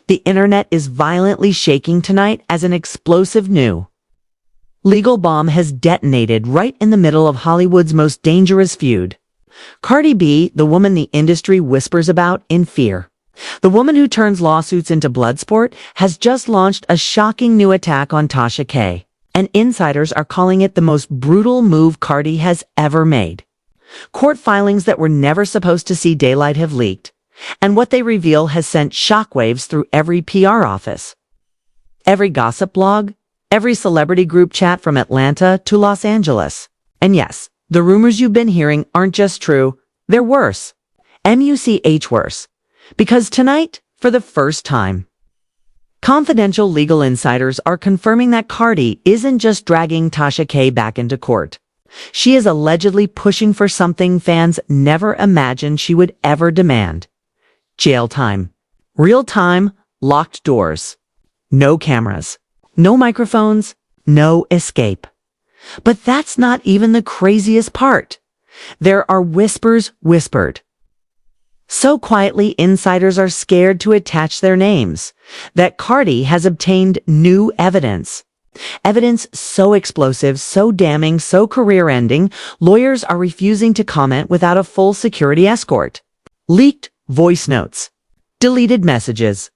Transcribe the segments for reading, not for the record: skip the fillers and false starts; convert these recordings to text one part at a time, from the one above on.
The internet is violently shaking tonight as an explosive new legal bomb has detonated right in the middle of Hollywood's most dangerous feud. Cardi B, the woman the industry whispers about in fear. The woman who turns lawsuits into bloodsport has just launched a shocking new attack on Tasha K, and insiders are calling it the most brutal move Cardi has ever made. Court filings that were never supposed to see daylight have leaked, and what they reveal has sent shockwaves through every PR office, every gossip blog, every celebrity group chat from Atlanta to Los Angeles. And yes, the rumors you've been hearing aren't just true, they're worse. MUCH worse. Because tonight, for the first time, confidential legal insiders are confirming that Cardi isn't just dragging Tasha K back into court. She is allegedly pushing for something fans never imagined she would ever demand. Jail time. Real time, locked doors. No cameras. No microphones. No escape. But that's not even the craziest part. There are whispers whispered. So quietly, insiders are scared to attach their names, that Cardi has obtained new evidence. Evidence so explosive, so damning, so career-ending, lawyers are refusing to comment without a full security escort. Leaked voice notes, deleted messages,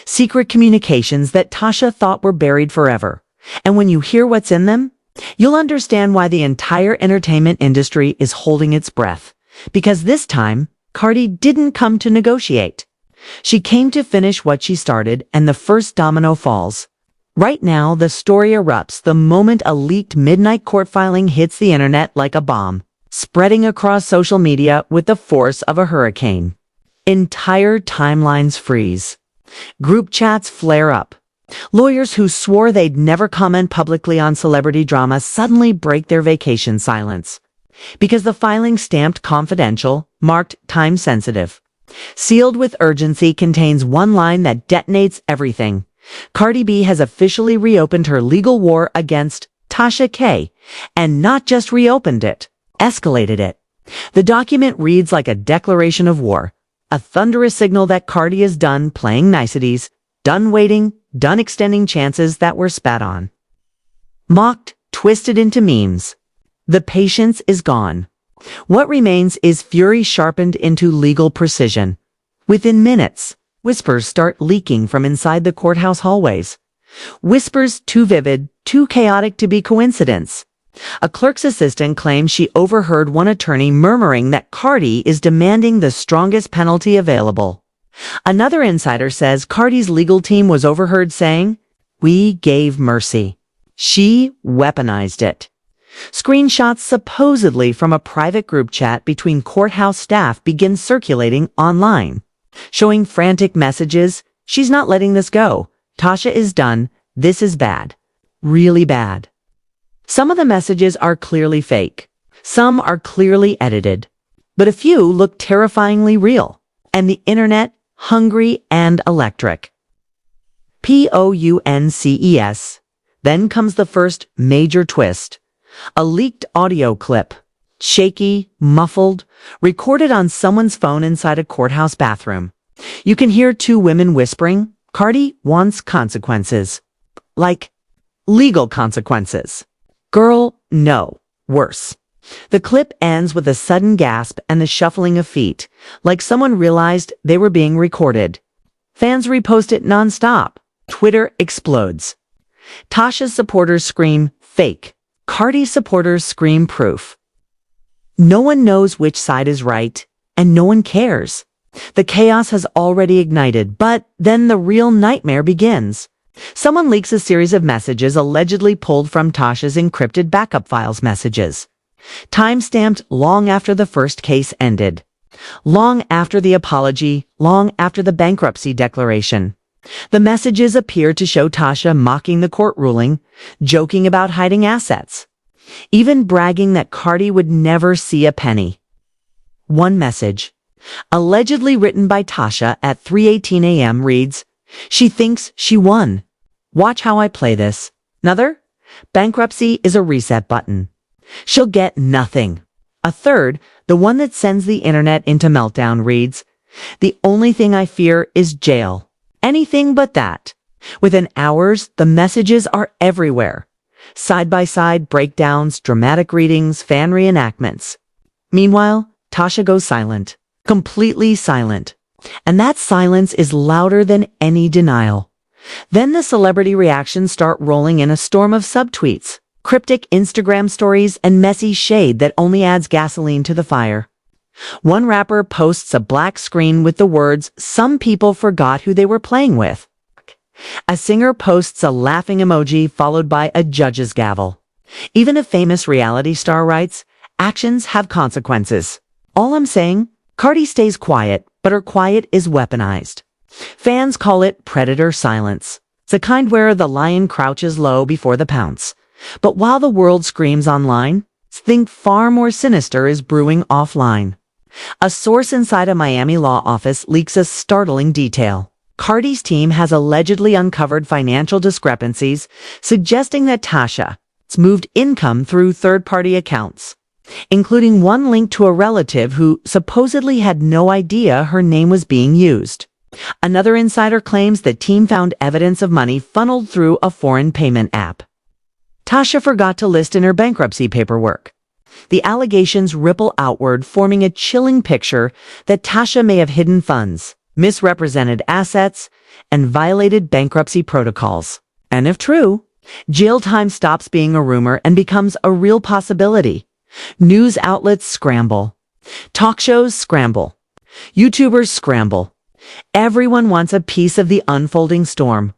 secret communications that Tasha thought were buried forever. And when you hear what's in them, you'll understand why the entire entertainment industry is holding its breath. Because this time, Cardi didn't come to negotiate. She came to finish what she started, and the first domino falls. Right now, the story erupts the moment a leaked midnight court filing hits the internet like a bomb, spreading across social media with the force of a hurricane. Entire timelines freeze. Group chats flare up. Lawyers who swore they'd never comment publicly on celebrity drama suddenly break their vacation silence. Because the filing stamped confidential, marked time-sensitive, sealed with urgency contains one line that detonates everything. Cardi B has officially reopened her legal war against Tasha K, and not just reopened it, escalated it. The document reads like a declaration of war, a thunderous signal that Cardi is done playing niceties, done waiting, done extending chances that were spat on. Mocked, twisted into memes. The patience is gone. What remains is fury sharpened into legal precision. Within minutes, whispers start leaking from inside the courthouse hallways. Whispers too vivid, too chaotic to be coincidence. A clerk's assistant claims she overheard one attorney murmuring that Cardi is demanding the strongest penalty available. Another insider says Cardi's legal team was overheard saying, "We gave mercy." She weaponized it. Screenshots supposedly from a private group chat between courthouse staff begin circulating online, showing frantic messages. She's not letting this go. Tasha is done. This is bad. Really bad. Some of the messages are clearly fake. Some are clearly edited. But a few look terrifyingly real. And the internet, hungry and electric. POUNCES. Then comes the first major twist. A leaked audio clip. Shaky, muffled, recorded on someone's phone inside a courthouse bathroom. You can hear two women whispering, "Cardi wants consequences." Like, legal consequences. Girl, no. Worse. The clip ends with a sudden gasp and the shuffling of feet, like someone realized they were being recorded. Fans repost it nonstop. Twitter explodes. Tasha's supporters scream, "Fake." Cardi's supporters scream, "Proof." No one knows which side is right, and no one cares. The chaos has already ignited, but then the real nightmare begins. Someone leaks a series of messages allegedly pulled from Tasha's encrypted backup files messages. Time-stamped long after the first case ended. Long after the apology, long after the bankruptcy declaration. The messages appear to show Tasha mocking the court ruling, joking about hiding assets, even bragging that Cardi would never see a penny. One message, allegedly written by Tasha at 3:18 a.m. reads, "She thinks she won. Watch how I play this." Another, "Bankruptcy is a reset button. She'll get nothing." A third, the one that sends the internet into meltdown, reads, "The only thing I fear is jail." Anything but that. Within hours, the messages are everywhere. Side-by-side breakdowns, dramatic readings, fan reenactments. Meanwhile, Tasha goes silent. Completely silent. And that silence is louder than any denial. Then the celebrity reactions start rolling in a storm of subtweets, cryptic Instagram stories, and messy shade that only adds gasoline to the fire. One rapper posts a black screen with the words, "Some people forgot who they were playing with." A singer posts a laughing emoji followed by a judge's gavel. Even a famous reality star writes, "Actions have consequences." All I'm saying, Cardi stays quiet, but her quiet is weaponized. Fans call it predator silence. It's a kind where the lion crouches low before the pounce. But while the world screams online, think far more sinister is brewing offline. A source inside a Miami law office leaks a startling detail. Cardi's team has allegedly uncovered financial discrepancies, suggesting that Tasha moved income through third-party accounts, including one linked to a relative who supposedly had no idea her name was being used. Another insider claims the team found evidence of money funneled through a foreign payment app. Tasha forgot to list in her bankruptcy paperwork. The allegations ripple outward, forming a chilling picture that Tasha may have hidden funds, misrepresented assets, and violated bankruptcy protocols. And if true, jail time stops being a rumor and becomes a real possibility. News outlets scramble. Talk shows scramble. YouTubers scramble. Everyone wants a piece of the unfolding storm.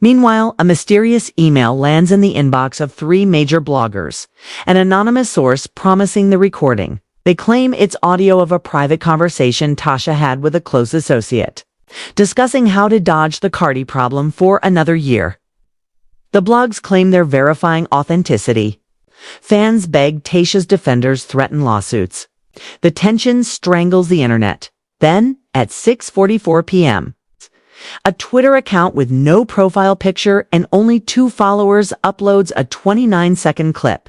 Meanwhile, a mysterious email lands in the inbox of 3 major bloggers, an anonymous source promising the recording. They claim it's audio of a private conversation Tasha had with a close associate, discussing how to dodge the Cardi problem for another year. The blogs claim they're verifying authenticity. Fans beg, Tasha's defenders threaten lawsuits. The tension strangles the internet. Then, at 6:44 p.m., a Twitter account with no profile picture and only 2 followers uploads a 29-second clip.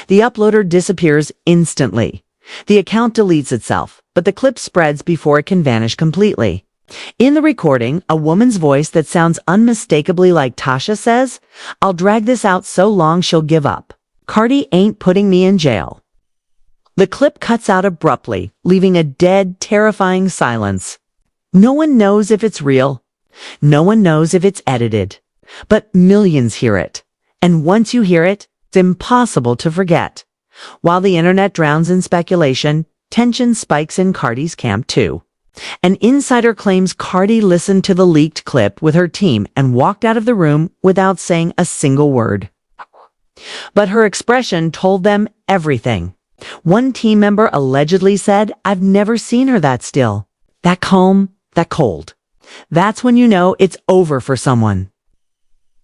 The uploader disappears instantly. The account deletes itself, but the clip spreads before it can vanish completely. In the recording, a woman's voice that sounds unmistakably like Tasha says, "I'll drag this out so long she'll give up. Cardi ain't putting me in jail." The clip cuts out abruptly, leaving a dead, terrifying silence. No one knows if it's real. No one knows if it's edited. But millions hear it. And once you hear it, it's impossible to forget. While the internet drowns in speculation, tension spikes in Cardi's camp too. An insider claims Cardi listened to the leaked clip with her team and walked out of the room without saying a single word. But her expression told them everything. One team member allegedly said, "I've never seen her that still. That calm, that cold." That's when you know it's over for someone.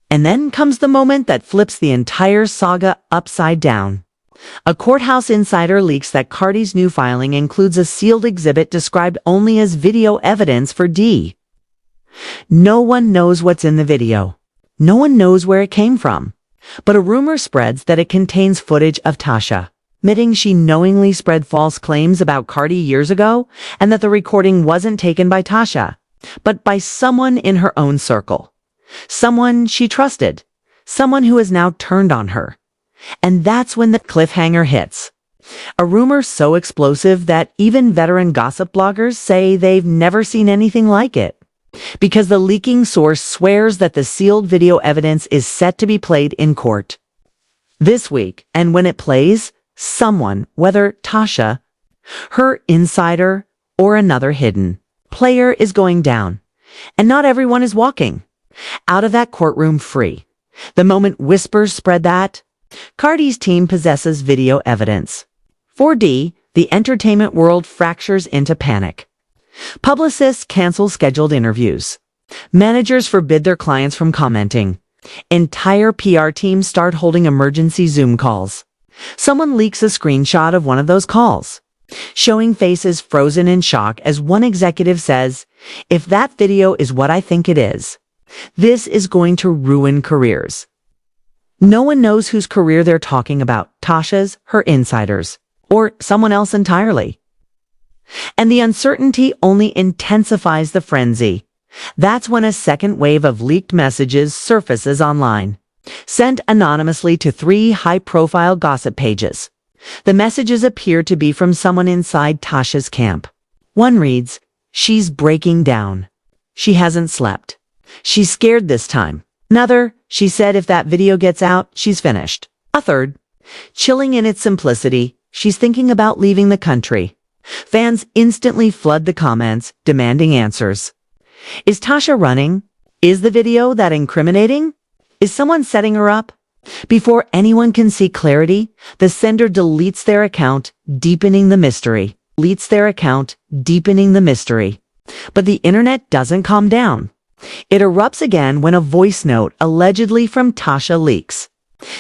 And then comes the moment that flips the entire saga upside down. A courthouse insider leaks that Cardi's new filing includes a sealed exhibit described only as video evidence for D. No one knows what's in the video. No one knows where it came from. But a rumor spreads that it contains footage of Tasha admitting she knowingly spread false claims about Cardi years ago, and that the recording wasn't taken by Tasha, but by someone in her own circle. Someone she trusted. Someone who has now turned on her. And that's when the cliffhanger hits. A rumor so explosive that even veteran gossip bloggers say they've never seen anything like it. Because the leaking source swears that the sealed video evidence is set to be played in court this week, and when it plays, someone, whether Tasha, her insider, or another hidden player, is going down. And not everyone is walking out of that courtroom free. The moment whispers spread that Cardi's team possesses video evidence. 4D, the entertainment world fractures into panic. Publicists cancel scheduled interviews. Managers forbid their clients from commenting. Entire PR teams start holding emergency Zoom calls. Someone leaks a screenshot of one of those calls, showing faces frozen in shock as one executive says, "If that video is what I think it is, this is going to ruin careers." No one knows whose career they're talking about, Tasha's, her insiders, or someone else entirely. And the uncertainty only intensifies the frenzy. That's when a second wave of leaked messages surfaces online, sent anonymously to 3 high-profile gossip pages. The messages appear to be from someone inside Tasha's camp. One reads, "She's breaking down. She hasn't slept. She's scared this time." Another, "She said if that video gets out, she's finished." A third, "Chilling in its simplicity, she's thinking about leaving the country." Fans instantly flood the comments, demanding answers. Is Tasha running? Is the video that incriminating? Is someone setting her up? Before anyone can see clarity, the sender deletes their account, deepening the mystery. But the internet doesn't calm down. It erupts again when a voice note, allegedly from Tasha, leaks.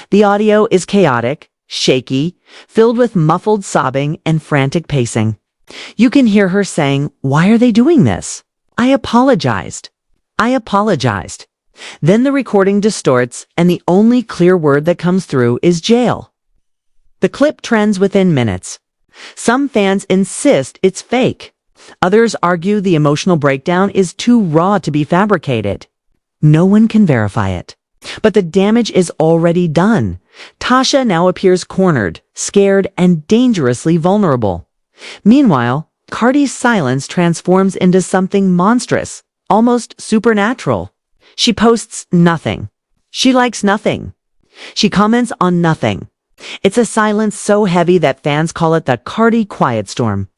The audio is chaotic, shaky, filled with muffled sobbing and frantic pacing. You can hear her saying, "Why are they doing this? I apologized. Then the recording distorts, and the only clear word that comes through is jail. The clip trends within minutes. Some fans insist it's fake. Others argue the emotional breakdown is too raw to be fabricated. No one can verify it. But the damage is already done. Tasha now appears cornered, scared, and dangerously vulnerable. Meanwhile, Cardi's silence transforms into something monstrous, almost supernatural. She posts nothing. She likes nothing. She comments on nothing. It's a silence so heavy that fans call it the Cardi quiet storm.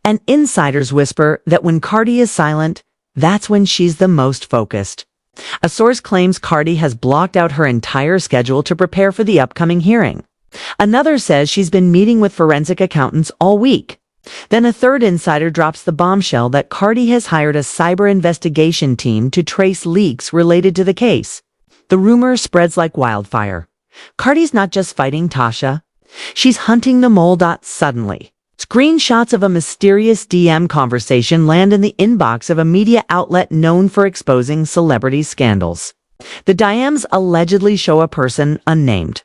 And insiders whisper that when Cardi is silent, that's when she's the most focused. A source claims Cardi has blocked out her entire schedule to prepare for the upcoming hearing. Another says she's been meeting with forensic accountants all week. Then a third insider drops the bombshell that Cardi has hired a cyber investigation team to trace leaks related to the case. The rumor spreads like wildfire. Cardi's not just fighting Tasha. She's hunting the mole. Suddenly, screenshots of a mysterious DM conversation land in the inbox of a media outlet known for exposing celebrity scandals. The DMs allegedly show a person unnamed,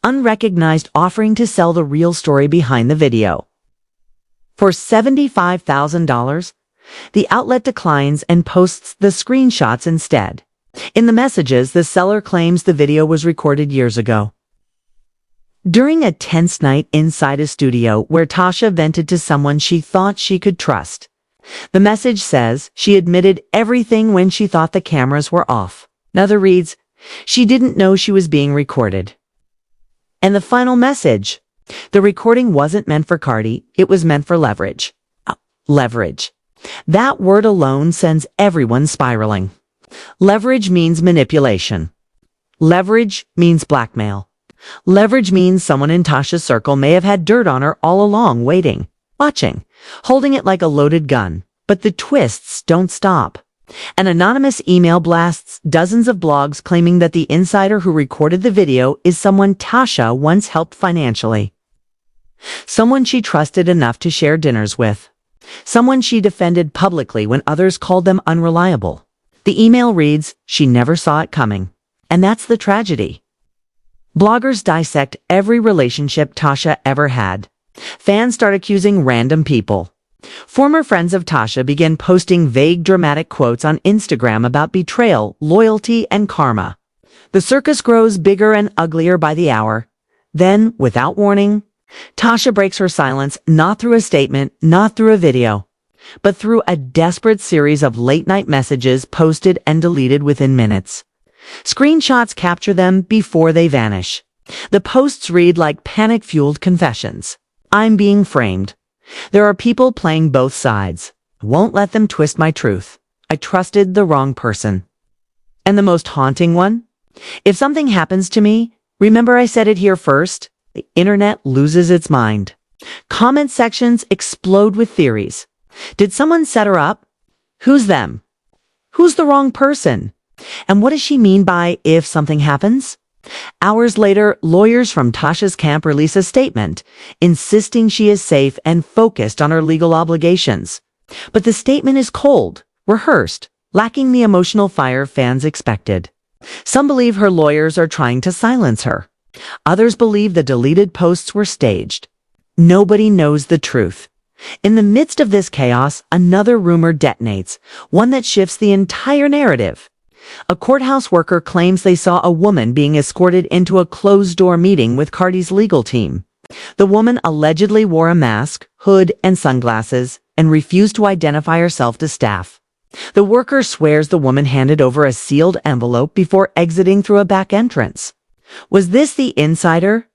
unrecognized, offering to sell the real story behind the video. For $75,000, the outlet declines and posts the screenshots instead. In the messages, the seller claims the video was recorded years ago, during a tense night inside a studio where Tasha vented to someone she thought she could trust. The message says she admitted everything when she thought the cameras were off. Another reads, "She didn't know she was being recorded." And the final message, "The recording wasn't meant for Cardi, it was meant for leverage." Leverage. That word alone sends everyone spiraling. Leverage means manipulation. Leverage means blackmail. Leverage means someone in Tasha's circle may have had dirt on her all along, waiting, watching, holding it like a loaded gun. But the twists don't stop. An anonymous email blasts dozens of blogs claiming that the insider who recorded the video is someone Tasha once helped financially. Someone she trusted enough to share dinners with. Someone she defended publicly when others called them unreliable. The email reads, "She never saw it coming." And that's the tragedy. Bloggers dissect every relationship Tasha ever had. Fans start accusing random people. Former friends of Tasha began posting vague dramatic quotes on Instagram about betrayal, loyalty, and karma. The circus grows bigger and uglier by the hour. Then, without warning, Tasha breaks her silence, not through a statement, not through a video, but through a desperate series of late-night messages posted and deleted within minutes. Screenshots capture them before they vanish. The posts read like panic-fueled confessions. "I'm being framed. There are people playing both sides. I won't let them twist my truth. I trusted the wrong person." And the most haunting one? "If something happens to me, remember I said it here first." The internet loses its mind. Comment sections explode with theories. Did someone set her up? Who's them? Who's the wrong person? And what does she mean by "if something happens"? Hours later, lawyers from Tasha's camp release a statement, insisting she is safe and focused on her legal obligations. But the statement is cold, rehearsed, lacking the emotional fire fans expected. Some believe her lawyers are trying to silence her. Others believe the deleted posts were staged. Nobody knows the truth. In the midst of this chaos, another rumor detonates, one that shifts the entire narrative. A courthouse worker claims they saw a woman being escorted into a closed-door meeting with Cardi's legal team. The woman allegedly wore a mask, hood, and sunglasses, and refused to identify herself to staff. The worker swears the woman handed over a sealed envelope before exiting through a back entrance. Was this the insider?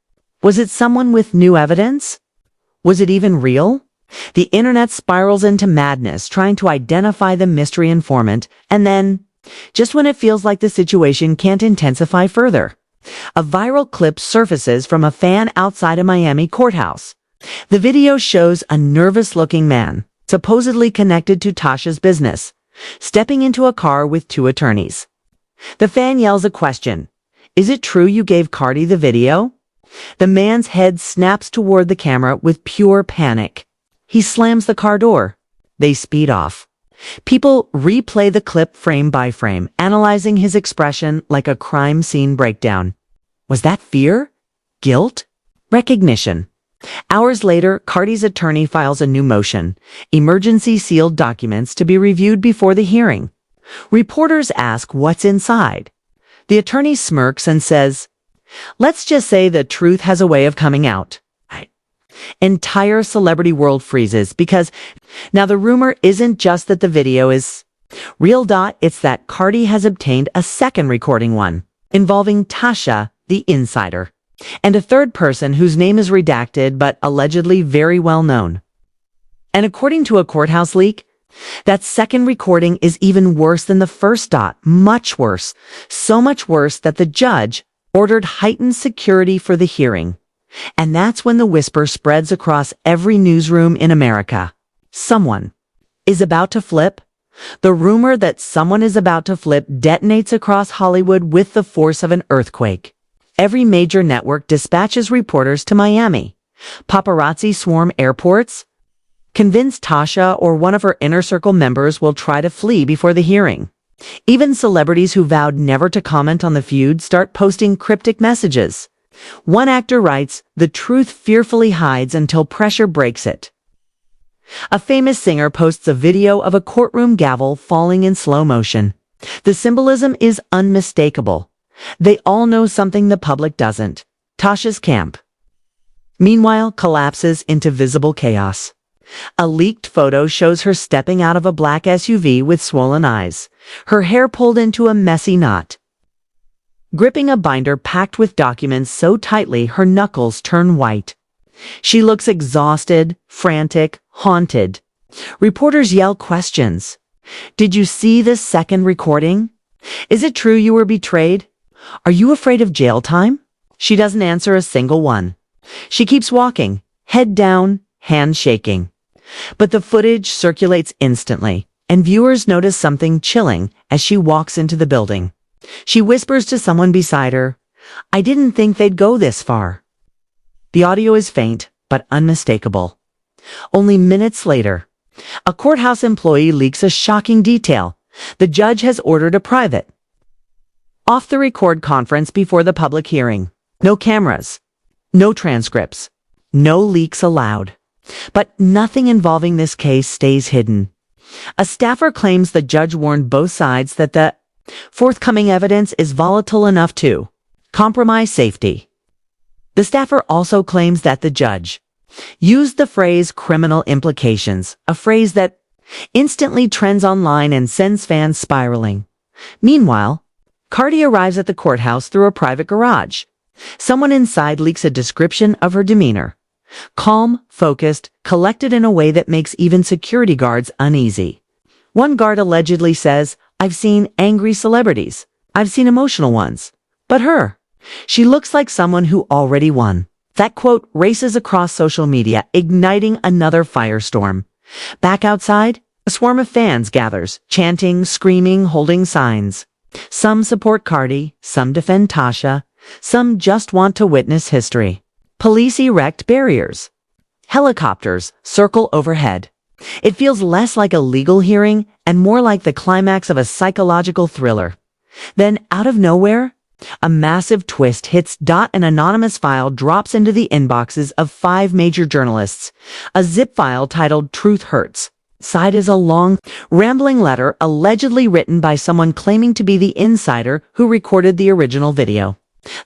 Was it someone with new evidence? Was it even real? The internet spirals into madness trying to identify the mystery informant, and then, just when it feels like the situation can't intensify further, a viral clip surfaces from a fan outside a Miami courthouse. The video shows a nervous-looking man, supposedly connected to Tasha's business, stepping into a car with two attorneys. The fan yells a question. "Is it true you gave Cardi the video?" The man's head snaps toward the camera with pure panic. He slams the car door. They speed off. People replay the clip frame by frame, analyzing his expression like a crime scene breakdown. Was that fear? Guilt? Recognition? Hours later, Cardi's attorney files a new motion, emergency sealed documents to be reviewed before the hearing. Reporters ask what's inside. The attorney smirks and says, "Let's just say the truth has a way of coming out." Entire celebrity world freezes because now the rumor isn't just that the video is real. It's that Cardi has obtained a second recording one involving Tasha, the insider, and a third person whose name is redacted but allegedly very well known. And according to a courthouse leak, that second recording is even worse than the first. Much worse. So much worse that the judge ordered heightened security for the hearing. And that's when the whisper spreads across every newsroom in America. Someone is about to flip. The rumor that someone is about to flip detonates across Hollywood with the force of an earthquake. Every major network dispatches reporters to Miami. Paparazzi swarm airports. Convinced Tasha or one of her inner circle members will try to flee before the hearing. Even celebrities who vowed never to comment on the feud start posting cryptic messages. One actor writes, "The truth fearfully hides until pressure breaks it." A famous singer posts a video of a courtroom gavel falling in slow motion. The symbolism is unmistakable. They all know something the public doesn't. Tasha's camp, meanwhile, collapses into visible chaos. A leaked photo shows her stepping out of a black SUV with swollen eyes, her hair pulled into a messy knot. Gripping a binder packed with documents so tightly her knuckles turn white. She looks exhausted, frantic, haunted. Reporters yell questions. "Did you see this second recording? Is it true you were betrayed? Are you afraid of jail time?" She doesn't answer a single one. She keeps walking, head down, hand shaking. But the footage circulates instantly, and viewers notice something chilling as she walks into the building. She whispers to someone beside her, "I didn't think they'd go this far." The audio is faint, but unmistakable. Only minutes later, a courthouse employee leaks a shocking detail. The judge has ordered a private, off-the-record conference before the public hearing. No cameras, no transcripts, no leaks allowed. But nothing involving this case stays hidden. A staffer claims the judge warned both sides that the forthcoming evidence is volatile enough to compromise safety. The staffer also claims that the judge used the phrase criminal implications, a phrase that instantly trends online and sends fans spiraling. Meanwhile, Cardi arrives at the courthouse through a private garage. Someone inside leaks a description of her demeanor. Calm, focused, collected in a way that makes even security guards uneasy. One guard allegedly says, "I've seen angry celebrities. I've seen emotional ones. But her, she looks like someone who already won." That quote races across social media, igniting another firestorm. Back outside, a swarm of fans gathers, chanting, screaming, holding signs. Some support Cardi, some defend Tasha, some just want to witness history. Police erect barriers. Helicopters circle overhead. It feels less like a legal hearing and more like the climax of a psychological thriller. Then, out of nowhere, A massive twist hits. An anonymous file drops into the inboxes of 5 major journalists. A zip file titled "Truth Hurts." Inside is a long, rambling letter allegedly written by someone claiming to be the insider who recorded the original video.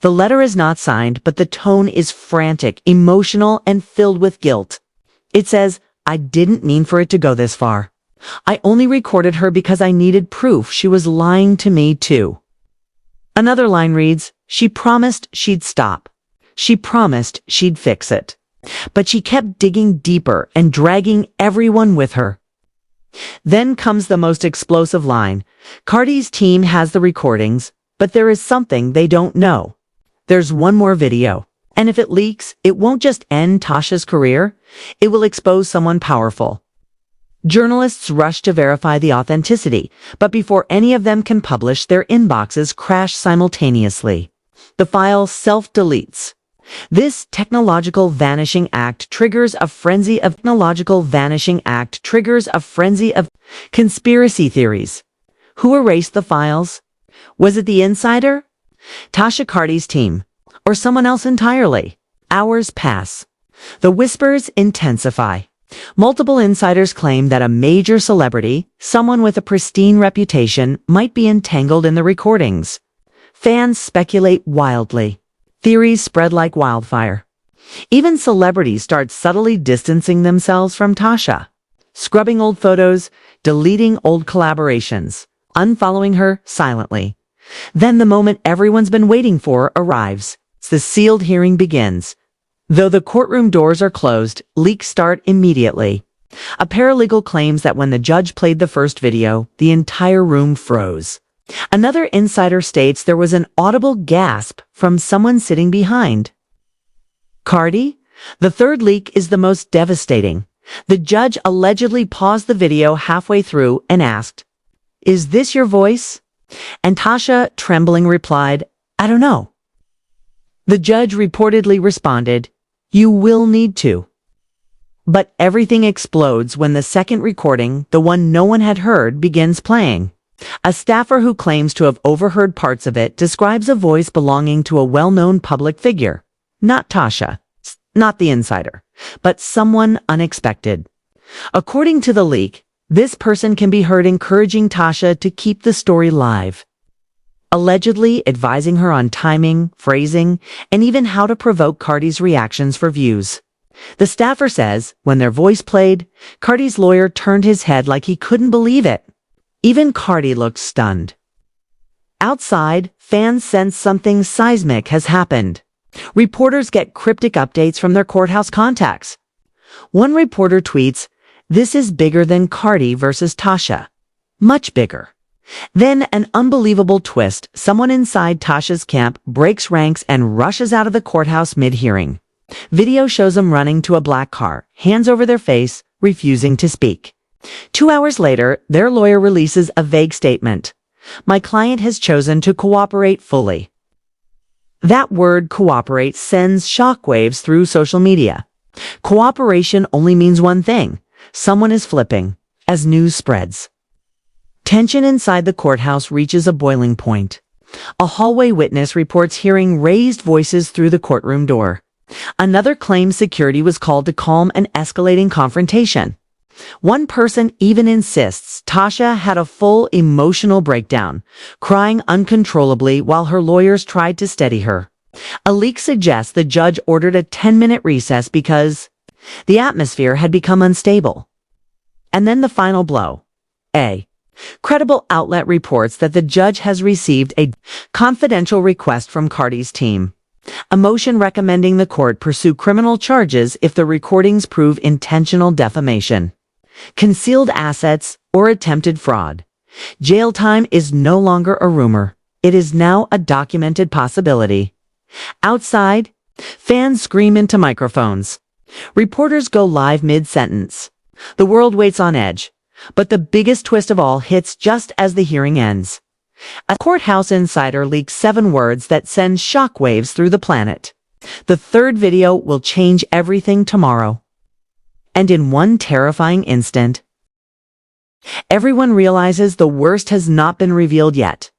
The letter is not signed, but the tone is frantic, emotional, and filled with guilt. It says, "I didn't mean for it to go this far. I only recorded her because I needed proof she was lying to me too." Another line reads, "She promised she'd stop. She promised she'd fix it. But she kept digging deeper and dragging everyone with her." Then comes the most explosive line. Cardi's team has the recordings, but there is something they don't know. There's one more video. And if it leaks, it won't just end Tasha's career, it will expose someone powerful. Journalists rush to verify the authenticity, but before any of them can publish, their inboxes crash simultaneously. The file self-deletes. This technological vanishing act triggers a frenzy of conspiracy theories. Who erased the files? Was it the insider? Tasha Cardi's team? Or someone else entirely? Hours pass. The whispers intensify. Multiple insiders claim that a major celebrity, someone with a pristine reputation, might be entangled in the recordings. Fans speculate wildly. Theories spread like wildfire. Even celebrities start subtly distancing themselves from Tasha, scrubbing old photos, deleting old collaborations, unfollowing her silently. Then the moment everyone's been waiting for arrives. The sealed hearing begins. Though the courtroom doors are closed, leaks start immediately. A paralegal claims that when the judge played the first video, the entire room froze. Another insider states there was an audible gasp from someone sitting behind. Cardi? The third leak is the most devastating. The judge allegedly paused the video halfway through and asked, "Is this your voice?" And Tasha, trembling, replied, "I don't know." The judge reportedly responded, "You will need to." But everything explodes when the second recording, the one no one had heard, begins playing. A staffer who claims to have overheard parts of it describes a voice belonging to a well-known public figure. Not Tasha, not the insider, but someone unexpected. According to the leak, this person can be heard encouraging Tasha to keep the story live, allegedly advising her on timing, phrasing, and even how to provoke Cardi's reactions for views. The staffer says, when their voice played, Cardi's lawyer turned his head like he couldn't believe it. Even Cardi looked stunned. Outside, fans sense something seismic has happened. Reporters get cryptic updates from their courthouse contacts. One reporter tweets, "This is bigger than Cardi versus Tasha. Much bigger." Then an unbelievable twist. Someone inside Tasha's camp breaks ranks and rushes out of the courthouse mid-hearing. Video shows them running to a black car, hands over their face, refusing to speak. 2 hours later, their lawyer releases a vague statement. "My client has chosen to cooperate fully." That word cooperate sends shockwaves through social media. Cooperation only means one thing. Someone is flipping, as news spreads. Tension inside the courthouse reaches a boiling point. A hallway witness reports hearing raised voices through the courtroom door. Another claims security was called to calm an escalating confrontation. One person even insists Tasha had a full emotional breakdown, crying uncontrollably while her lawyers tried to steady her. A leak suggests the judge ordered a 10-minute recess because the atmosphere had become unstable. And then the final blow. A credible outlet reports that the judge has received a confidential request from Cardi's team, a motion recommending the court pursue criminal charges if the recordings prove intentional defamation, concealed assets, or attempted fraud. Jail time is no longer a rumor. It is now a documented possibility. Outside, fans scream into microphones. Reporters go live mid-sentence. The world waits on edge. But the biggest twist of all hits just as the hearing ends. A courthouse insider leaks 7 words that send shockwaves through the planet. The third video will change everything tomorrow. And in one terrifying instant, everyone realizes the worst has not been revealed yet.